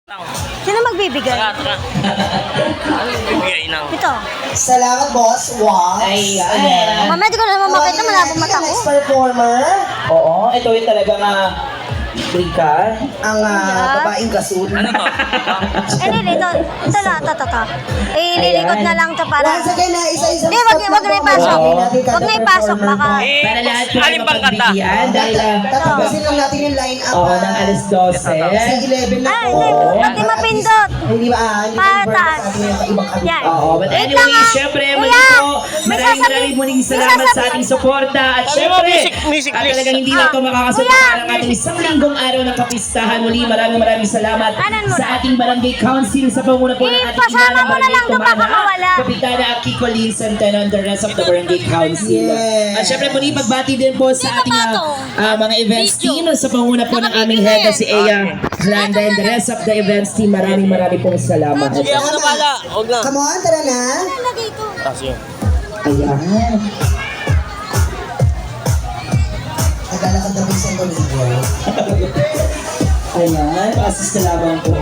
Sino magbibigay? Tara. Ano magbibigay ng? Ito. Salamat, boss. Wow. Ayan. Mamaya di ko naman makita, malabong mata ko. Next performer, Oo, ito yung talagang bigka. ang babaeng kasun. Ano to? Ito na, ito. Ililikod na lang to para. Once again, isa-isa. Hindi, wag na ipasok. Wag na ipasok, baka. Para lahat po ay Alin bang kanta? mapagbigyan dahil Tatapusin lang natin yung line-up. ng alas 12. Kasi 11 na Ay, po. hindi, pati mapindot. Hindi ba? Hindi ba Pataas. sa atin yung ibang kanta? Yan. Oo, but Wait anyway, lang, ah. syempre, Kuya, muli po, may maraming muling salamat sa ating suporta. At Sabi mo, syempre, music, at please. talagang hindi lang ito makakasuporta Kuya, ng ating isang linggong araw ng kapistahan. Muli, maraming salamat Kanan mo sa na. ating barangay council sa pamuna po ng ating Pasama mo na lang doon, baka mawala. Kapitana Kiko Lin Centeno and the rest of the barangay council. Yes. At syempre, muli, pagbati din po sa ating mga events team sa pamuna po ng aming head na si Eya Glanda and the rest of the events team. Maraming pong salamat. Sige, ako na pala. Huwag na. Come on, tara na. Lagay ito. Sige. Ayan. Naglalakad na sa Bolivia. Ayan, pasis na lamang po.